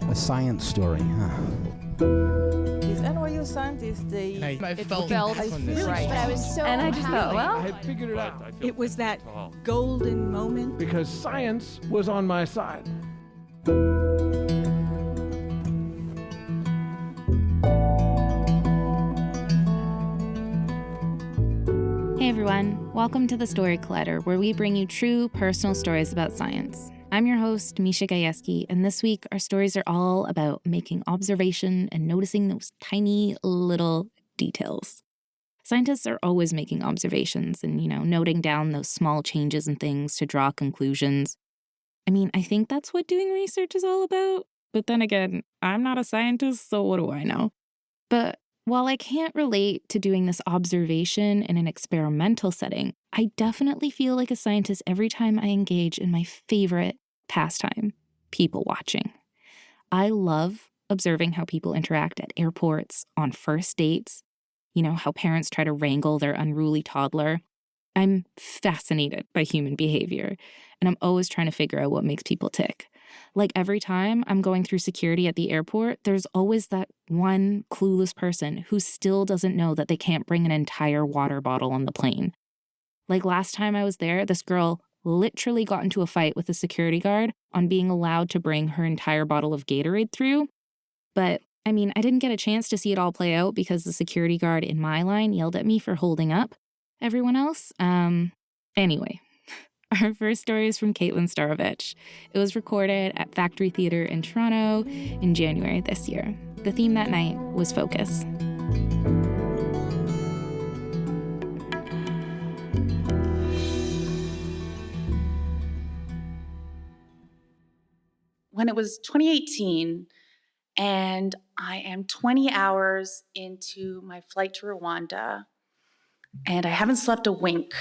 a science story, huh? These NYU scientists, I felt really right. But I was so And I just thought, well, I had figured it out It was that golden moment. because science was on my side. Hey everyone, welcome to the Story Collider, where we bring you true personal stories about science. I'm your host, Misha Gajewski, and this week our stories are all about making observation and noticing those tiny little details. Scientists are always making observations and, noting down those small changes in things to draw conclusions. I mean, I think that's what doing research is all about. But then again, I'm not a scientist, so what do I know? But while I can't relate to doing this observation in an experimental setting, I definitely feel like a scientist every time I engage in my favorite pastime, people watching. I love observing how people interact at airports, on first dates, how parents try to wrangle their unruly toddler. I'm fascinated by human behavior, and I'm always trying to figure out what makes people tick. Like every time I'm going through security at the airport, there's always that one clueless person who still doesn't know that they can't bring an entire water bottle on the plane. Like last time I was there, this girl literally got into a fight with a security guard on being allowed to bring her entire bottle of Gatorade through. But, I didn't get a chance to see it all play out because the security guard in my line yelled at me for holding up everyone else. Anyway. Our first story is from Caitlin Starowicz. It was recorded at Factory Theatre in Toronto in January this year. The theme that night was focus. When it was 2018, and I am 20 hours into my flight to Rwanda, and I haven't slept a wink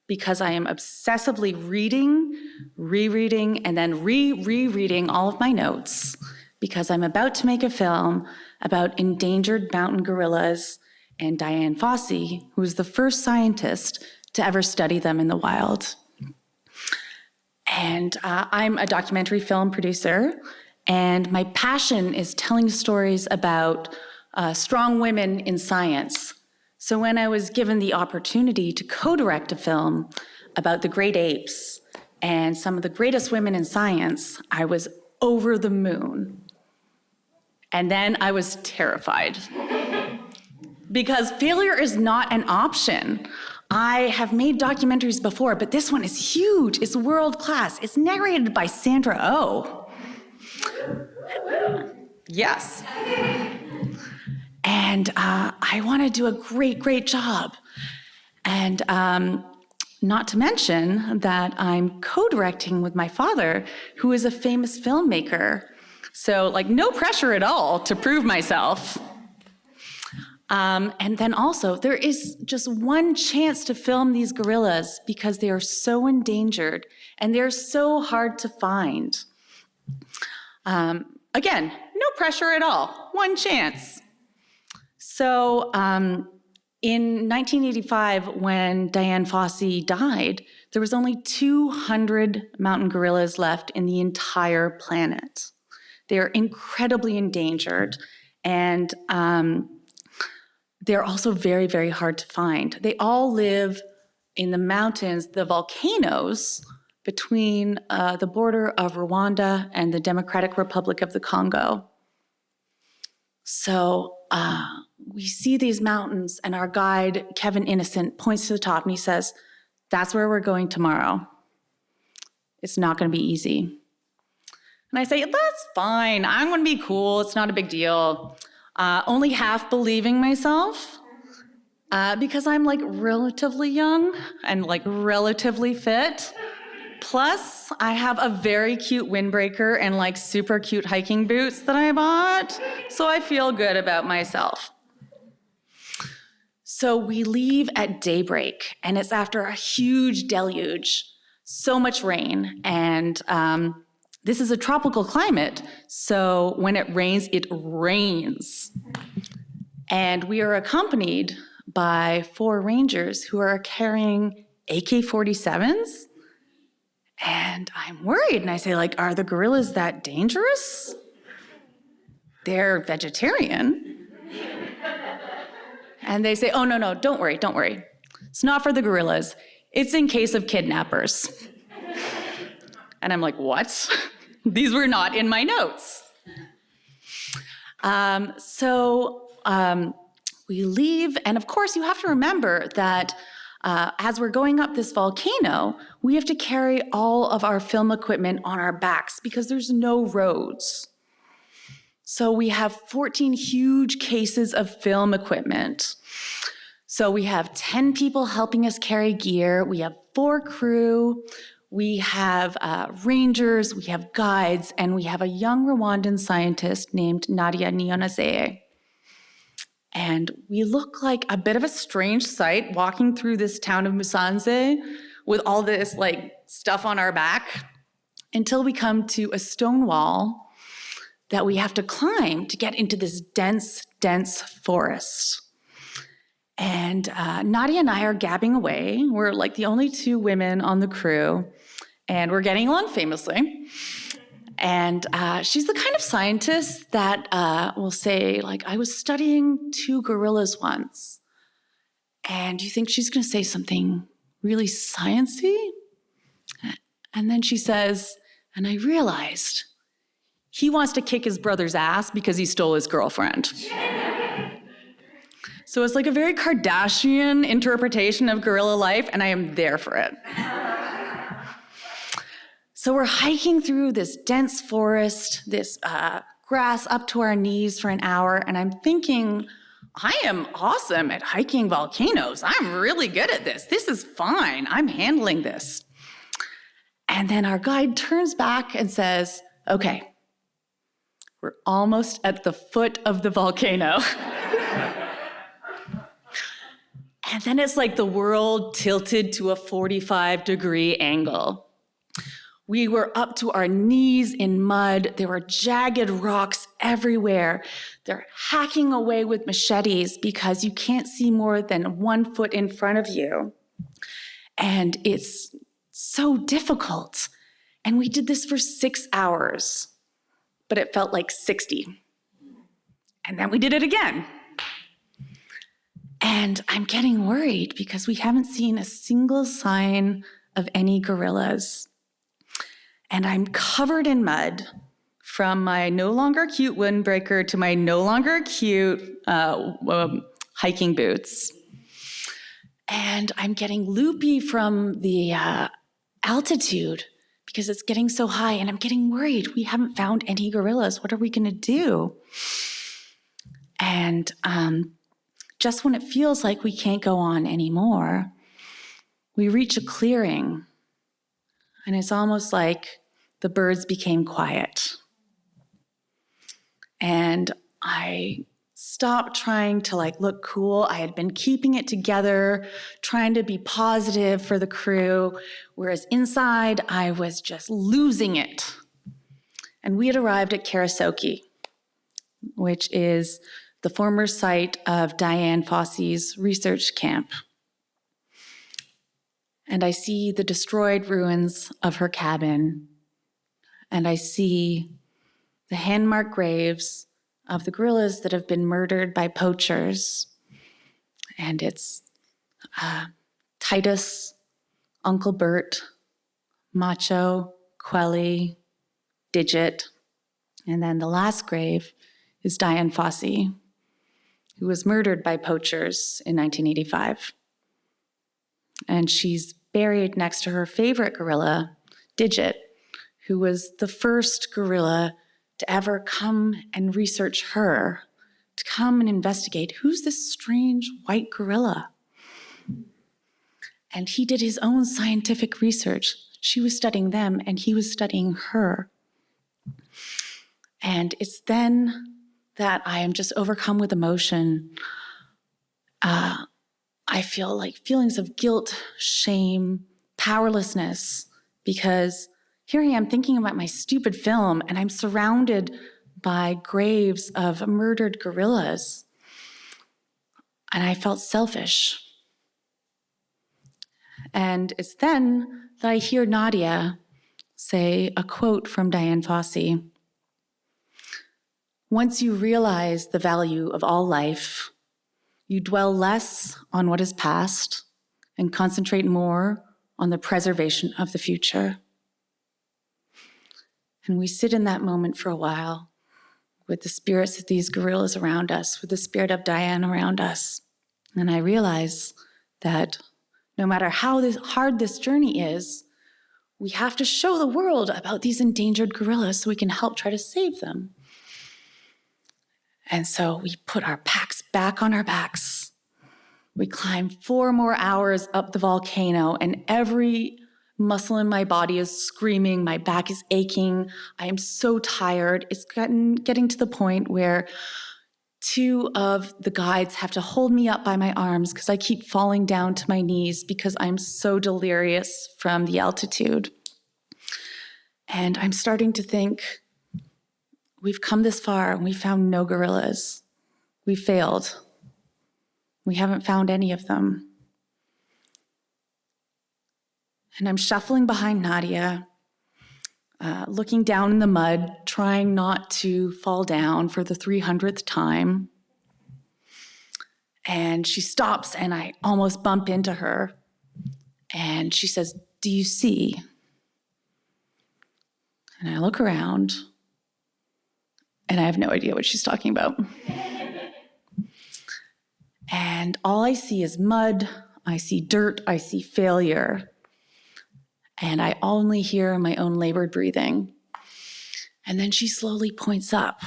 because I am obsessively reading, rereading, and then rereading all of my notes because I'm about to make a film about endangered mountain gorillas and Dian Fossey, who was the first scientist to ever study them in the wild. And I'm a documentary film producer, and my passion is telling stories about strong women in science. So when I was given the opportunity to co-direct a film about the great apes and some of the greatest women in science, I was over the moon. And then I was terrified because failure is not an option. I have made documentaries before, but this one is huge. It's world class. It's narrated by Sandra Oh. Yes. And I want to do a great job. And not to mention that I'm co-directing with my father, who is a famous filmmaker. So, no pressure at all to prove myself. And then also, there is just one chance to film these gorillas because they are so endangered and they're so hard to find. Again, no pressure at all. One chance. So in 1985, when Dian Fossey died, there was only 200 mountain gorillas left in the entire planet. They are incredibly endangered, and they're also very, very hard to find. They all live in the mountains, the volcanoes, between the border of Rwanda and the Democratic Republic of the Congo. So we see these mountains, and our guide, Kevin Innocent, points to the top and he says, "That's where we're going tomorrow. It's not going to be easy." And I say, "That's fine. I'm going to be cool. It's not a big deal." Only half believing myself because I'm relatively young and relatively fit. Plus, I have a very cute windbreaker and super cute hiking boots that I bought, so I feel good about myself. So we leave at daybreak, and it's after a huge deluge, so much rain, and this is a tropical climate, so when it rains. And we are accompanied by 4 rangers who are carrying AK-47s. And I'm worried, and I say, are the gorillas that dangerous? they're vegetarian. And they say, oh, no, don't worry. It's not for the gorillas. It's in case of kidnappers. And I'm like, what? These were not in my notes. We leave, and of course you have to remember that as we're going up this volcano, we have to carry all of our film equipment on our backs because there's no roads. So we have 14 huge cases of film equipment. So we have 10 people helping us carry gear, we have 4 crew, we have rangers, we have guides, and we have a young Rwandan scientist named Nadia Niyonazeye. And we look like a bit of a strange sight walking through this town of Musanze with all this stuff on our back until we come to a stone wall that we have to climb to get into this dense forest. And Nadia and I are gabbing away. We're like the only 2 women on the crew, and we're getting along famously. And she's the kind of scientist that will say, I was studying 2 gorillas once. And you think she's going to say something really sciencey? And then she says, and I realized he wants to kick his brother's ass because he stole his girlfriend. So it's like a very Kardashian interpretation of gorilla life, and I am there for it. So we're hiking through this dense forest, this grass up to our knees for an hour, and I'm thinking, I am awesome at hiking volcanoes. I'm really good at this. This is fine. I'm handling this. And then our guide turns back and says, okay, we're almost at the foot of the volcano. And then it's like the world tilted to a 45-degree angle. We were up to our knees in mud. There were jagged rocks everywhere. They're hacking away with machetes because you can't see more than 1 foot in front of you. And it's so difficult. And we did this for 6 hours, but it felt like 60. And then we did it again. And I'm getting worried because we haven't seen a single sign of any gorillas. And I'm covered in mud from my no longer cute windbreaker to my no longer cute hiking boots. And I'm getting loopy from the altitude because it's getting so high, and I'm getting worried. We haven't found any gorillas. What are we going to do? And just when it feels like we can't go on anymore, we reach a clearing. And it's almost like the birds became quiet. And I stopped trying to look cool. I had been keeping it together, trying to be positive for the crew, whereas inside I was just losing it. And we had arrived at Karasoke, which is the former site of Diane Fossey's research camp. And I see the destroyed ruins of her cabin, and I see the hand-marked graves of the gorillas that have been murdered by poachers. And it's Titus, Uncle Bert, Macho, Quelly, Digit, and then the last grave is Diane Fossey, who was murdered by poachers in 1985. And she's buried next to her favorite gorilla, Digit, who was the first gorilla to ever come and research her, to come and investigate, who's this strange white gorilla? And he did his own scientific research. She was studying them, and he was studying her. And it's then that I am just overcome with emotion. I feel feelings of guilt, shame, powerlessness, because here I am thinking about my stupid film, and I'm surrounded by graves of murdered gorillas. And I felt selfish. And it's then that I hear Nadia say a quote from Diane Fossey. Once you realize the value of all life, you dwell less on what is past and concentrate more on the preservation of the future. And we sit in that moment for a while with the spirits of these gorillas around us, with the spirit of Diane around us. And I realize that no matter how hard this journey is, we have to show the world about these endangered gorillas so we can help try to save them. And so we put our packs back on our backs. We climb 4 more hours up the volcano, and every muscle in my body is screaming. My back is aching. I am so tired. It's getting to the point where 2 of the guides have to hold me up by my arms because I keep falling down to my knees because I'm so delirious from the altitude. And I'm starting to think, we've come this far and we found no gorillas. We failed. We haven't found any of them. And I'm shuffling behind Nadia, looking down in the mud, trying not to fall down for the 300th time. And she stops and I almost bump into her. And she says, "Do you see?" And I look around and I have no idea what she's talking about. And all I see is mud, I see dirt, I see failure. And I only hear my own labored breathing. And then she slowly points up.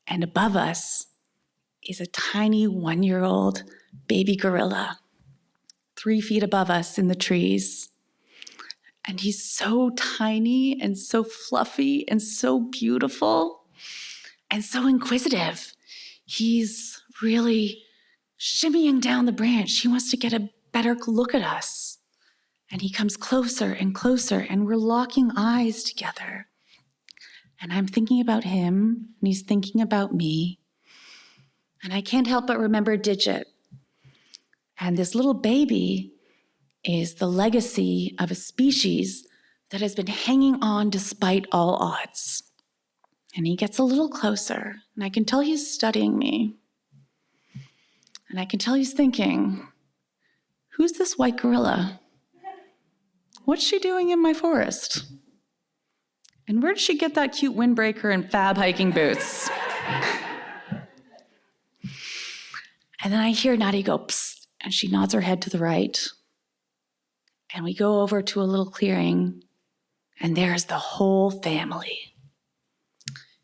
And above us is a tiny 1-year-old baby gorilla, 3 feet above us in the trees. And he's so tiny and so fluffy and so beautiful and so inquisitive. He's really shimmying down the branch. He wants to get a better look at us. And he comes closer and closer, and we're locking eyes together. And I'm thinking about him, and he's thinking about me. And I can't help but remember Digit. And this little baby is the legacy of a species that has been hanging on despite all odds. And he gets a little closer, and I can tell he's studying me. And I can tell he's thinking, who's this white gorilla? What's she doing in my forest? And where did she get that cute windbreaker and fab hiking boots? And then I hear Nadia go, "Psst," and she nods her head to the right. And we go over to a little clearing, and there's the whole family.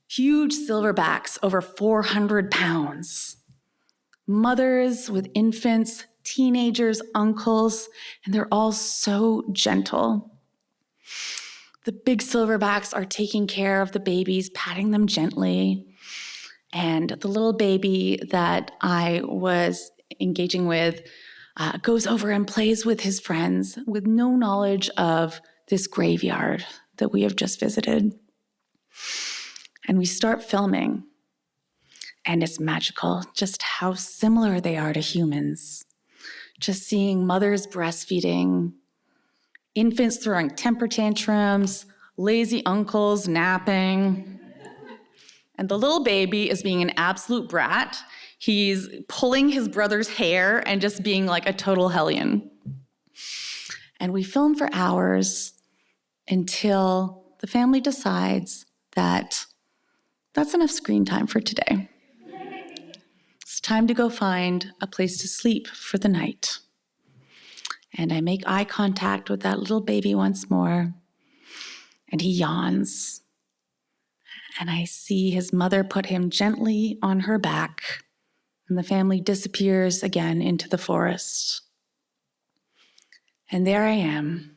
Huge silverbacks, over 400 pounds. Mothers with infants, teenagers, uncles, and they're all so gentle. The big silverbacks are taking care of the babies, patting them gently. And the little baby that I was engaging with goes over and plays with his friends with no knowledge of this graveyard that we have just visited. And we start filming. And it's magical just how similar they are to humans. Just seeing mothers breastfeeding, infants throwing temper tantrums, lazy uncles napping. And the little baby is being an absolute brat. He's pulling his brother's hair and just being like a total hellion. And we film for hours until the family decides that that's enough screen time for today. It's time to go find a place to sleep for the night. And I make eye contact with that little baby once more, and he yawns. And I see his mother put him gently on her back, and the family disappears again into the forest. And there I am,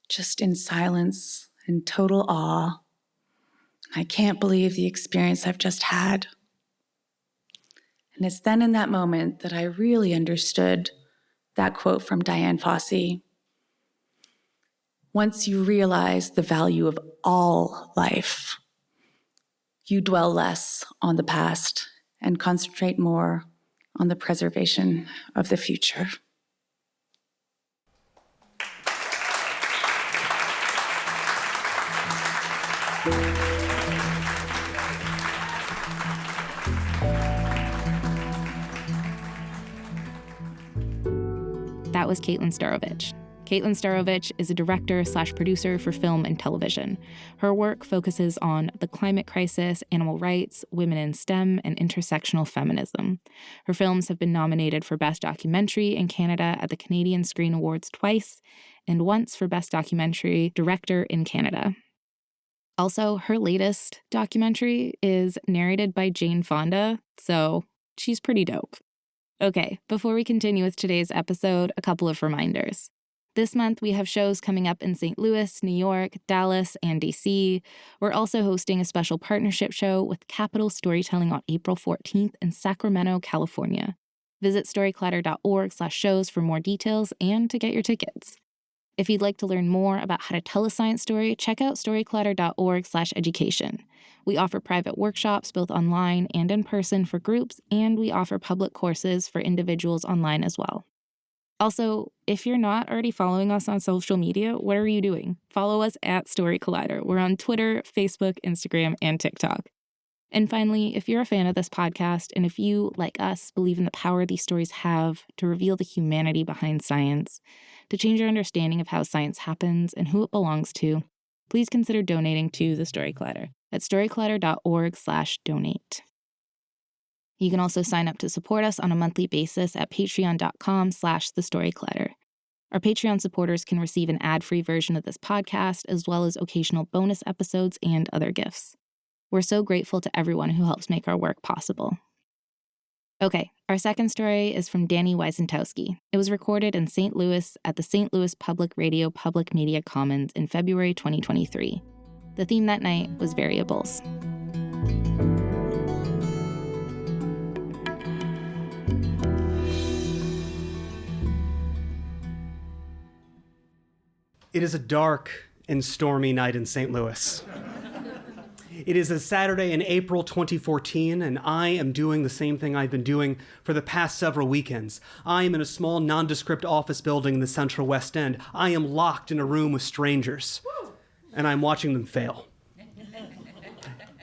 just in silence and total awe. I can't believe the experience I've just had. And it's then in that moment that I really understood that quote from Diane Fossey. Once you realize the value of all life, you dwell less on the past and concentrate more on the preservation of the future. That was Caitlin Starowicz. Caitlin Starowicz is a director/producer for film and television. Her work focuses on the climate crisis, animal rights, women in STEM, and intersectional feminism. Her films have been nominated for Best Documentary in Canada at the Canadian Screen Awards twice, and once for Best Documentary Director in Canada. Also, her latest documentary is narrated by Jane Fonda, so she's pretty dope. Okay, before we continue with today's episode, a couple of reminders. This month, we have shows coming up in St. Louis, New York, Dallas, and DC. We're also hosting a special partnership show with Capital Storytelling on April 14th in Sacramento, California. Visit storyclatter.org/shows for more details and to get your tickets. If you'd like to learn more about how to tell a science story, check out storyclatter.org/education. We offer private workshops both online and in person for groups, and we offer public courses for individuals online as well. Also, if you're not already following us on social media, what are you doing? Follow us at Story Collider. We're on Twitter, Facebook, Instagram, and TikTok. And finally, if you're a fan of this podcast, and if you, like us, believe in the power these stories have to reveal the humanity behind science, to change your understanding of how science happens and who it belongs to, please consider donating to the Story Collider at storyclatter.org/donate. You can also sign up to support us on a monthly basis at patreon.com/thestoryclatter. Our Patreon supporters can receive an ad-free version of this podcast, as well as occasional bonus episodes and other gifts. We're so grateful to everyone who helps make our work possible. Okay, our second story is from Danny Wicentowski. It was recorded in St. Louis at the St. Louis Public Radio Public Media Commons in February 2023. The theme that night was variables. It is a dark and stormy night in St. Louis. It is a Saturday in April 2014, and I am doing the same thing I've been doing for the past several weekends. I am in a small, nondescript office building in the Central West End. I am locked in a room with strangers, and I'm watching them fail.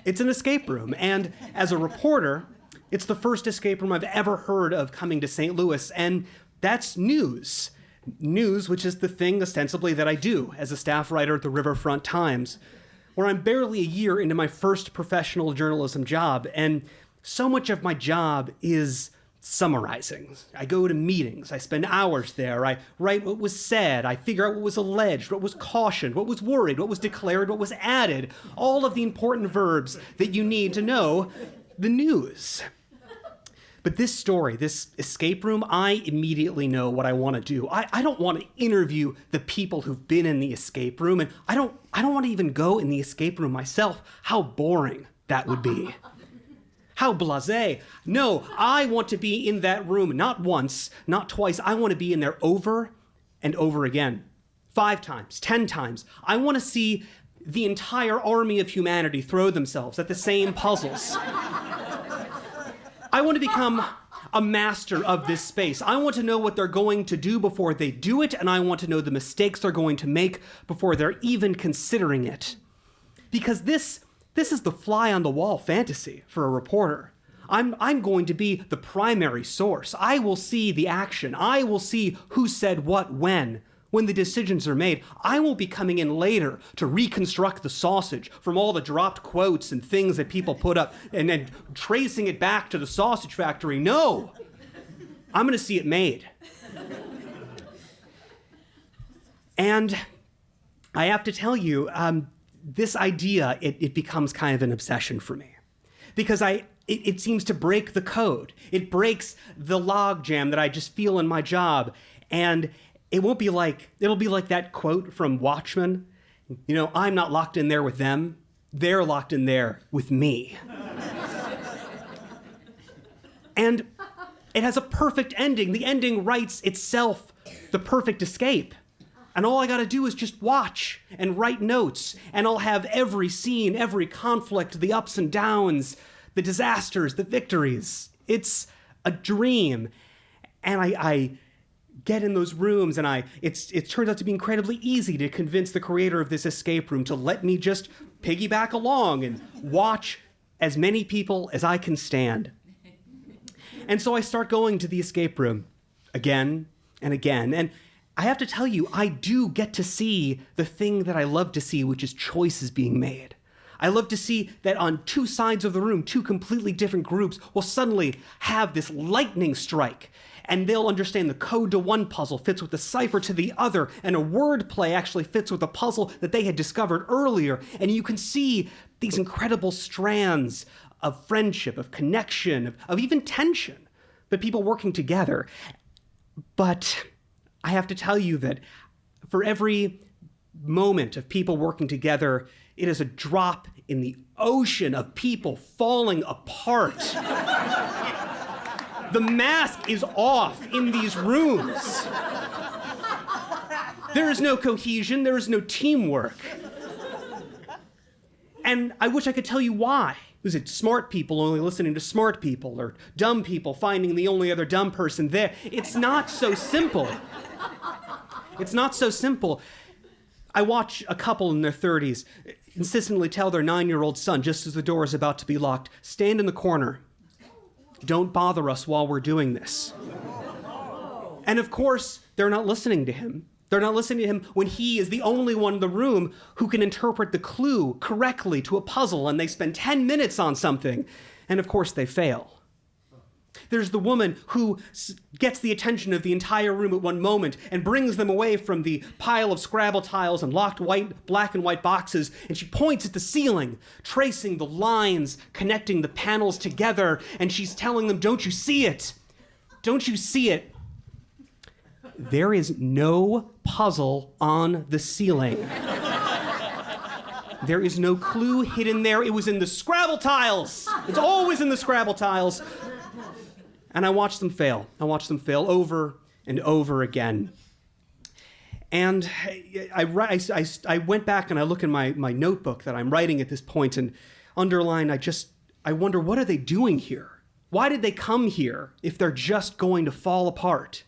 It's an escape room, and as a reporter, it's the first escape room I've ever heard of coming to St. Louis, and that's news. News, which is the thing ostensibly that I do as a staff writer at the Riverfront Times, where I'm barely a year into my first professional journalism job, and so much of my job is summarizing. I go to meetings, I spend hours there, I write what was said, I figure out what was alleged, what was cautioned, what was worried, what was declared, what was added, all of the important verbs that you need to know the news. But this story, this escape room, I immediately know what I want to do. I don't want to interview the people who've been in the escape room, and I don't want to even go in the escape room myself. How boring that would be. How blasé. No, I want to be in that room not once, not twice. I want to be in there over and over again. 5 times, 10 times. I want to see the entire army of humanity throw themselves at the same puzzles. I want to become a master of this space. I want to know what they're going to do before they do it, and I want to know the mistakes they're going to make before they're even considering it. Because this is the fly-on-the-wall fantasy for a reporter. I'm going to be the primary source. I will see the action. I will see who said what when the decisions are made. I won't be coming in later to reconstruct the sausage from all the dropped quotes and things that people put up and then tracing it back to the sausage factory. No, I'm going to see it made. And I have to tell you, this idea, it becomes kind of an obsession for me. Because it seems to break the code. It breaks the logjam that I just feel in my job. And it'll be like that quote from Watchmen. You know, I'm not locked in there with them. They're locked in there with me. And it has a perfect ending. The ending writes itself the perfect escape. And all I gotta do is just watch and write notes, and I'll have every scene, every conflict, the ups and downs, the disasters, the victories. It's a dream. And I get in those rooms, and it turns out to be incredibly easy to convince the creator of this escape room to let me just piggyback along and watch as many people as I can stand. And so I start going to the escape room again and again. And I have to tell you, I do get to see the thing that I love to see, which is choices being made. I love to see that on two sides of the room, two completely different groups will suddenly have this lightning strike, and they'll understand the code to one puzzle fits with the cipher to the other, and a word play actually fits with a puzzle that they had discovered earlier. And you can see these incredible strands of friendship, of connection, of even tension, but people working together. But I have to tell you that for every moment of people working together, it is a drop in the ocean of people falling apart. The mask is off in these rooms. There is no cohesion, there is no teamwork. And I wish I could tell you why. Was it smart people only listening to smart people, or dumb people finding the only other dumb person there? It's not so simple. It's not so simple. I watch a couple in their 30s insistently tell their 9-year-old son, just as the door is about to be locked, stand in the corner. Don't bother us while we're doing this. And of course, they're not listening to him. They're not listening to him when he is the only one in the room who can interpret the clue correctly to a puzzle, and they spend 10 minutes on something, and of course they fail. There's the woman who gets the attention of the entire room at one moment and brings them away from the pile of Scrabble tiles and locked black and white boxes, and she points at the ceiling, tracing the lines, connecting the panels together, and she's telling them, "Don't you see it? Don't you see it?" There is no puzzle on the ceiling. There is no clue hidden there. It was in the Scrabble tiles. It's always in the Scrabble tiles. And I watched them fail. I watched them fail over and over again. And I went back and I look in my notebook that I'm writing at this point and underline, I wonder, what are they doing here? Why did they come here if they're just going to fall apart?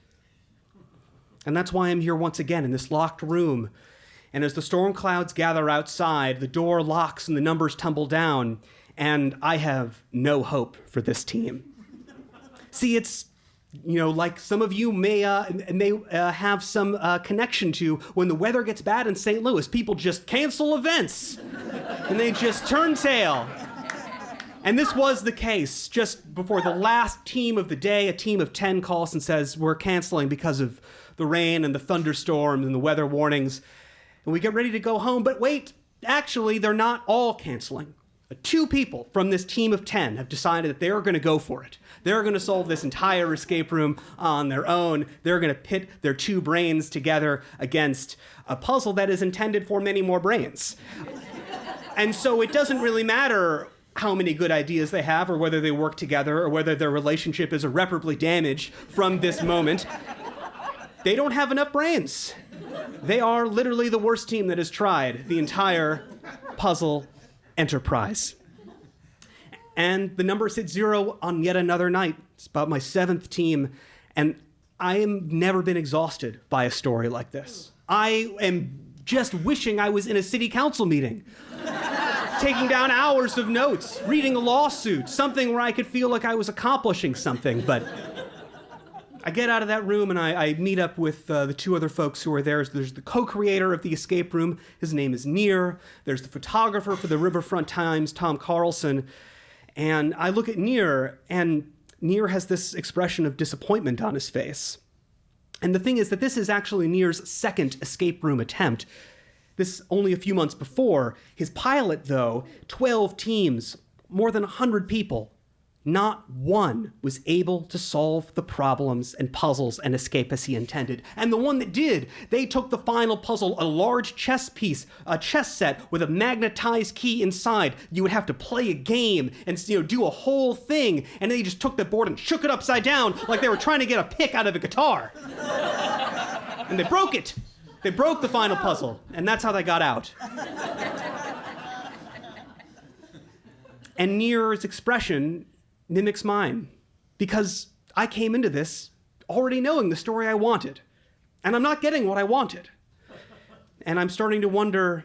And that's why I'm here once again in this locked room. And as the storm clouds gather outside, the door locks and the numbers tumble down, and I have no hope for this team. See, it's, like some of you may have some connection to when the weather gets bad in St. Louis. People just cancel events, and they just turn tail. And this was the case. Just before the last team of the day, a team of 10 calls and says, "We're canceling because of the rain and the thunderstorms and the weather warnings." And we get ready to go home, but wait, actually, they're not all canceling. 2 people from this team of 10 have decided that they're going to go for it. They're going to solve this entire escape room on their own. They're going to pit their 2 brains together against a puzzle that is intended for many more brains. And so it doesn't really matter how many good ideas they have, or whether they work together, or whether their relationship is irreparably damaged from this moment. They don't have enough brains. They are literally the worst team that has tried the entire puzzle enterprise. And the numbers hit 0 on yet another night. It's about my 7th team, and I have never been exhausted by a story like this. I am just wishing I was in a city council meeting, taking down hours of notes, reading a lawsuit, something where I could feel like I was accomplishing something. But I get out of that room and I meet up with the 2 other folks who are there. There's the co-creator of the escape room. His name is Nir. There's the photographer for the Riverfront Times, Tom Carlson. And I look at Nir, and Nir has this expression of disappointment on his face. And the thing is that this is actually Nir's 2nd escape room attempt. This only a few months before. His pilot, though, 12 teams, more than 100 people. Not one was able to solve the problems and puzzles and escape as he intended. And the one that did, they took the final puzzle, a large chess piece, a chess set with a magnetized key inside. You would have to play a game and do a whole thing. And they just took the board and shook it upside down like they were trying to get a pick out of a guitar. And they broke it. They broke the final puzzle. And that's how they got out. And Nir's expression mimics mine, because I came into this already knowing the story I wanted. And I'm not getting what I wanted. And I'm starting to wonder,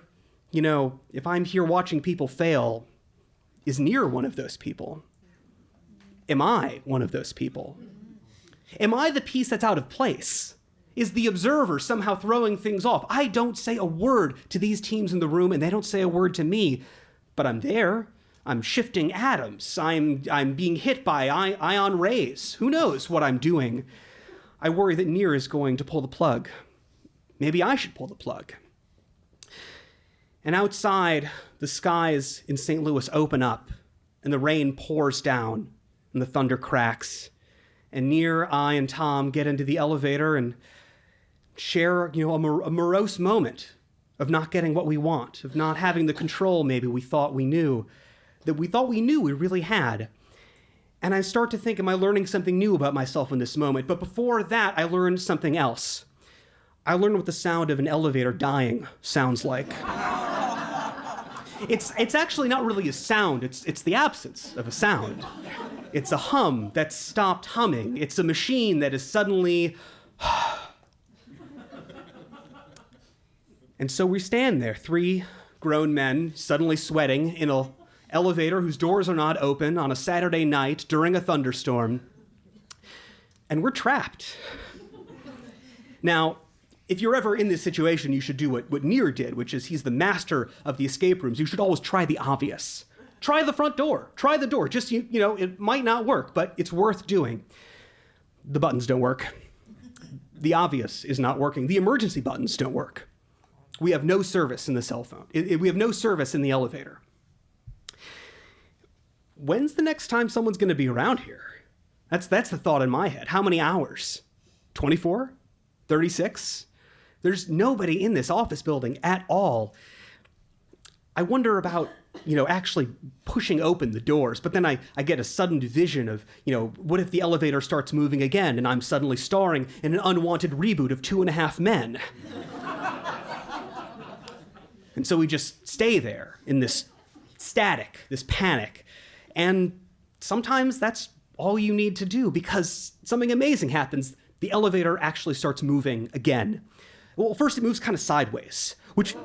if I'm here watching people fail, is Near one of those people? Am I one of those people? Am I the piece that's out of place? Is the observer somehow throwing things off? I don't say a word to these teams in the room, and they don't say a word to me, but I'm there. I'm shifting atoms. I'm being hit by ion rays. Who knows what I'm doing? I worry that Near is going to pull the plug. Maybe I should pull the plug. And outside, the skies in St. Louis open up, and the rain pours down, and the thunder cracks. And Near, I, and Tom get into the elevator and share, a morose moment of not getting what we want, of not having the control maybe we thought we knew, that we thought we knew we really had. And I start to think, am I learning something new about myself in this moment? But before that, I learned something else. I learned what the sound of an elevator dying sounds like. It's actually not really a sound, it's the absence of a sound. It's a hum that's stopped humming. It's a machine that is suddenly... And so we stand there, 3 grown men suddenly sweating in an elevator whose doors are not open on a Saturday night during a thunderstorm. And we're trapped. Now, if you're ever in this situation, you should do what Near did, which is he's the master of the escape rooms. You should always try the obvious. Try the front door. Try the door. Just, it might not work, but it's worth doing. The buttons don't work. The obvious is not working. The emergency buttons don't work. We have no service in the cell phone. We have no service in the elevator. When's the next time someone's going to be around here? That's the thought in my head. How many hours? 24? 36? There's nobody in this office building at all. I wonder about, actually pushing open the doors, but then I get a sudden vision of, what if the elevator starts moving again and I'm suddenly starring in an unwanted reboot of 2.5 Men? And so we just stay there in this static, this panic. And sometimes that's all you need to do because something amazing happens. The elevator actually starts moving again. Well, first it moves kind of sideways, which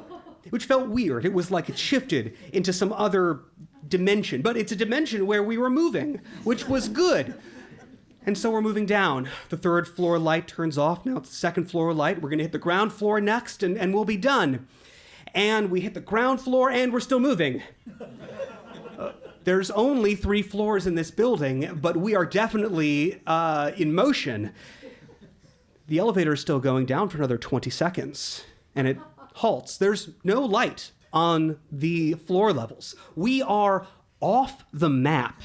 felt weird. It was like it shifted into some other dimension, but it's a dimension where we were moving, which was good. And so we're moving down. The 3rd floor light turns off. Now it's the 2nd floor light. We're going to hit the ground floor next, and we'll be done. And we hit the ground floor, and we're still moving. There's only 3 floors in this building, but we are definitely in motion. The elevator is still going down for another 20 seconds, and it halts. There's no light on the floor levels. We are off the map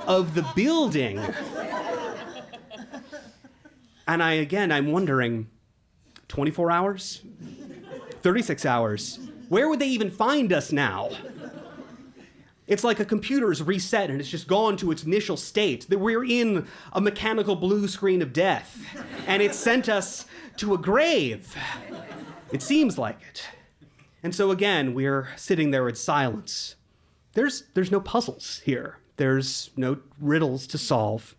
of the building. And I'm wondering, 24 hours? 36 hours? Where would they even find us now? It's like a computer's reset and it's just gone to its initial state, that we're in a mechanical blue screen of death, and it sent us to a grave. It seems like it. And so again, we're sitting there in silence. There's no puzzles here. There's no riddles to solve.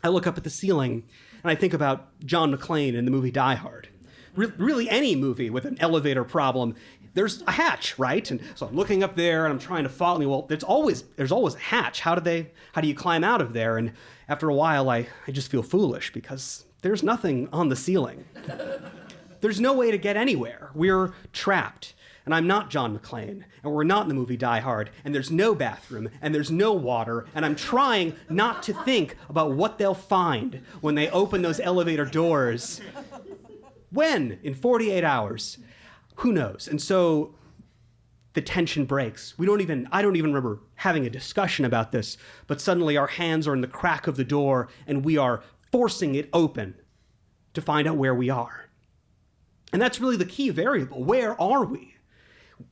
I look up at the ceiling and I think about John McClane in the movie Die Hard. Really any movie with an elevator problem, there's a hatch, right? And so I'm looking up there and I'm trying to follow. Well, there's always a hatch. How do you climb out of there? And after a while, I just feel foolish because there's nothing on the ceiling. There's no way to get anywhere. We're trapped. And I'm not John McClane, and we're not in the movie Die Hard, and there's no bathroom, and there's no water, and I'm trying not to think about what they'll find when they open those elevator doors. When? In 48 hours? Who knows? And so the tension breaks. I don't even remember having a discussion about this, but suddenly our hands are in the crack of the door, and we are forcing it open to find out where we are. And that's really the key variable. Where are we?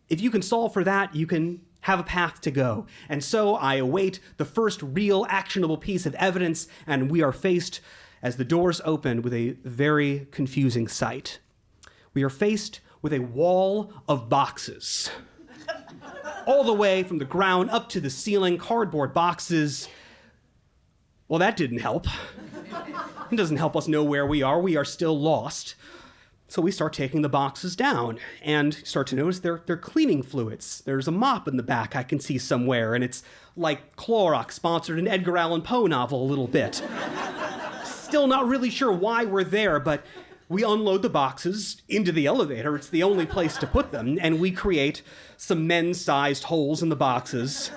If you can solve for that, you can have a path to go. And so I await the first real actionable piece of evidence, and we are faced, as the doors open, with a very confusing sight. We are faced with a wall of boxes. All the way from the ground up to the ceiling, cardboard boxes. Well, that didn't help. It doesn't help us know where we are. We are still lost. So we start taking the boxes down and start to notice they're cleaning fluids. There's a mop in the back I can see somewhere, and it's like Clorox sponsored an Edgar Allan Poe novel a little bit. Still not really sure why we're there, but we unload the boxes into the elevator. It's the only place to put them, and we create some men's-sized holes in the boxes,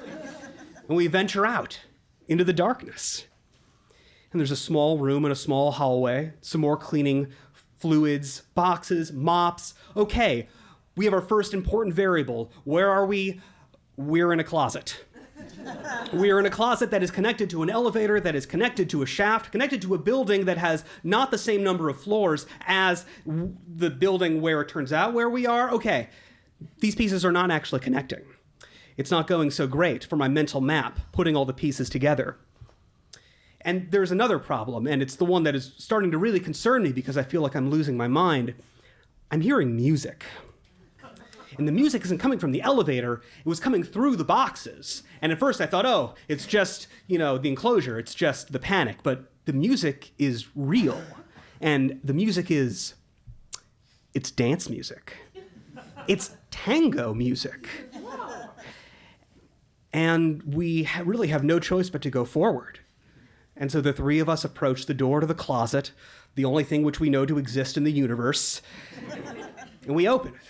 and we venture out into the darkness. And there's a small room and a small hallway, some more cleaning fluids, boxes, mops. Okay, we have our first important variable. Where are we? We're in a closet. We're in a closet that is connected to an elevator, that is connected to a shaft, connected to a building that has not the same number of floors as the building where it turns out where we are. Okay, these pieces are not actually connecting. It's not going so great for my mental map, putting all the pieces together. And there's another problem, and it's the one that is starting to really concern me because I feel like I'm losing my mind. I'm hearing music. And the music isn't coming from the elevator, it was coming through the boxes. And at first I thought, oh, it's just, the enclosure, it's just the panic. But the music is real. And the music it's dance music. It's tango music. And we really have no choice but to go forward. And so the three of us approach the door to the closet, the only thing which we know to exist in the universe, and we open it.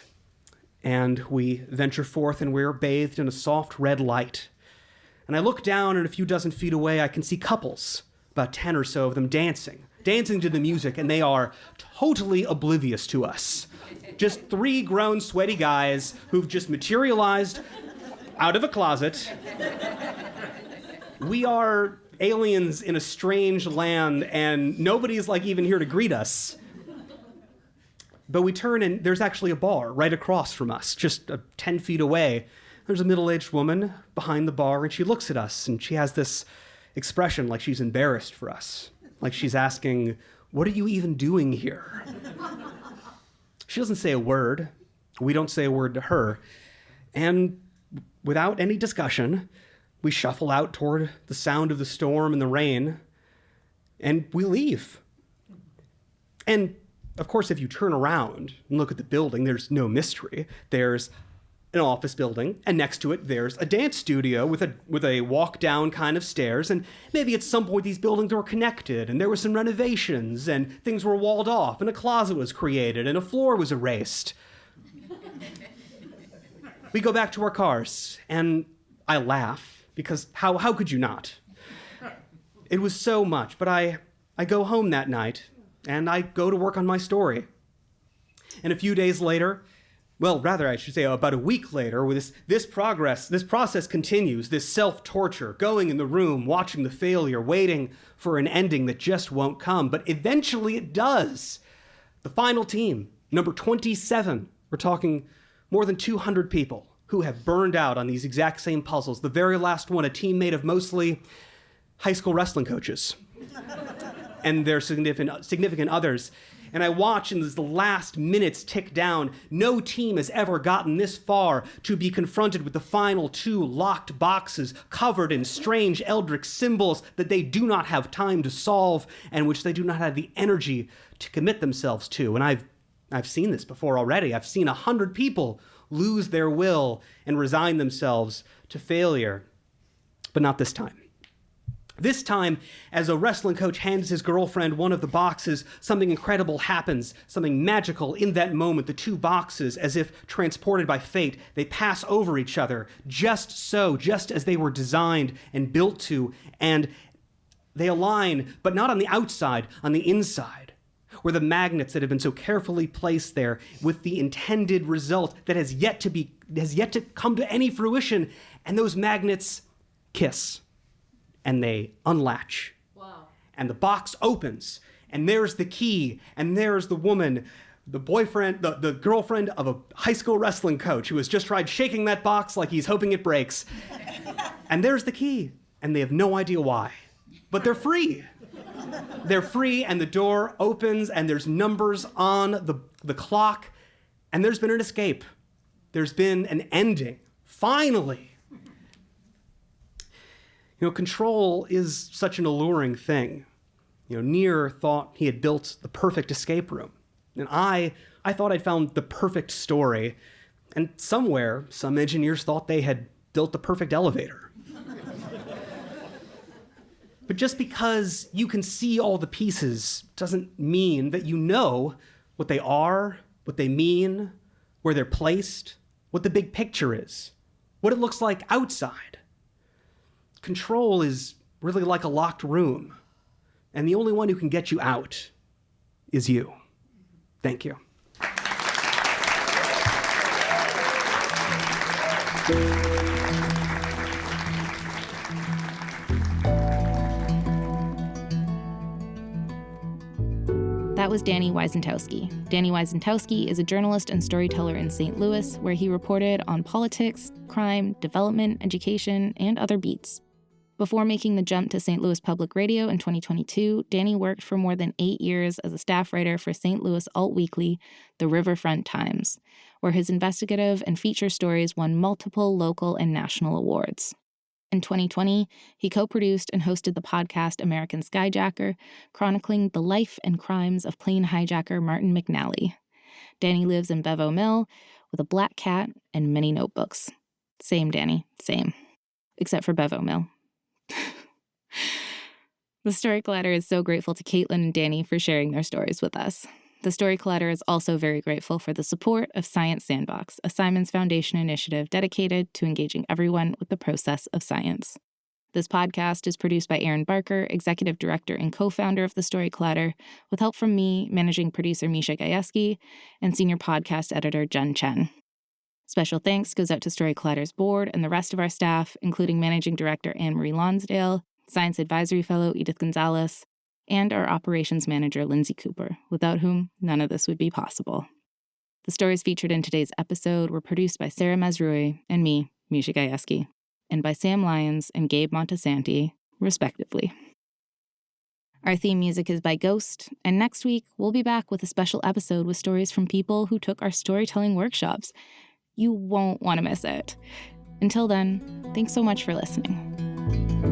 And we venture forth, and we're bathed in a soft red light. And I look down, and a few dozen feet away, I can see couples, about 10 or so of them dancing to the music, and they are totally oblivious to us. Just three grown, sweaty guys who've just materialized out of a closet. We are aliens in a strange land, and nobody's even here to greet us. But we turn, and there's actually a bar right across from us, just 10 feet away. There's a middle-aged woman behind the bar, and she looks at us, and she has this expression like she's embarrassed for us, like she's asking, "What are you even doing here?" She doesn't say a word. We don't say a word to her. And without any discussion, we shuffle out toward the sound of the storm and the rain, and we leave. And of course, if you turn around and look at the building, there's no mystery. There's an office building, and next to it, there's a dance studio with a walk-down kind of stairs, and maybe at some point these buildings were connected, and there were some renovations, and things were walled off, and a closet was created, and a floor was erased. We go back to our cars, and I laugh, because how could you not? It was so much, but I go home that night, and I go to work on my story. And a few days later, well, rather I should say about a week later, with this process continues, this self-torture, going in the room, watching the failure, waiting for an ending that just won't come. But eventually it does. The final team, number 27, we're talking more than 200 people who have burned out on these exact same puzzles. The very last one, a team made of mostly high school wrestling coaches and their significant others. And I watch, and as the last minutes tick down, no team has ever gotten this far to be confronted with the final two locked boxes covered in strange eldritch symbols that they do not have time to solve and which they do not have the energy to commit themselves to. And I've seen this before already. I've seen 100 people lose their will and resign themselves to failure, but not this time. This time, as a wrestling coach hands his girlfriend one of the boxes, something incredible happens, something magical in that moment. The two boxes, as if transported by fate, they pass over each other, just as they were designed and built to, and they align, but not on the outside, on the inside, where the magnets that have been so carefully placed there with the intended result that has yet to come to any fruition, and those magnets kiss. And they unlatch. Wow. And the box opens, and there's the key, and there's the woman, the boyfriend, the girlfriend of a high school wrestling coach who has just tried shaking that box like he's hoping it breaks. And there's the key, and they have no idea why. But they're free. They're free, and the door opens, and there's numbers on the clock, and there's been an escape. There's been an ending. Finally. Control is such an alluring thing. Near thought he had built the perfect escape room. And I thought I'd found the perfect story. And somewhere, some engineers thought they had built the perfect elevator. But just because you can see all the pieces doesn't mean that you know what they are, what they mean, where they're placed, what the big picture is, what it looks like outside. Control is really like a locked room, and the only one who can get you out is you. Thank you. That was Danny Wicentowski. Danny Wicentowski is a journalist and storyteller in St. Louis, where he reported on politics, crime, development, education, and other beats. Before making the jump to St. Louis Public Radio in 2022, Danny worked for more than 8 years as a staff writer for St. Louis alt weekly, The Riverfront Times, where his investigative and feature stories won multiple local and national awards. In 2020, he co-produced and hosted the podcast American Skyjacker, chronicling the life and crimes of plane hijacker Martin McNally. Danny lives in Bevo Mill with a black cat and many notebooks. Same, Danny, same. Except for Bevo Mill. The Story Collider is so grateful to Caitlin and Danny for sharing their stories with us. The Story Collider is also very grateful for the support of Science Sandbox, a Simons Foundation initiative dedicated to engaging everyone with the process of science. This podcast is produced by Aaron Barker, executive director and co-founder of The Story Collider, with help from me, managing producer Misha Gajewski, and senior podcast editor Jen Chen. Special thanks goes out to Story Collider's board and the rest of our staff, including managing director Anne-Marie Lonsdale, science advisory fellow Edith Gonzalez, and our operations manager, Lindsay Cooper, without whom none of this would be possible. The stories featured in today's episode were produced by Sarah Mazrui and me, Misha Gajewski, and by Sam Lyons and Gabe Montesanti, respectively. Our theme music is by Ghost, and next week we'll be back with a special episode with stories from people who took our storytelling workshops. You won't want to miss it. Until then, thanks so much for listening.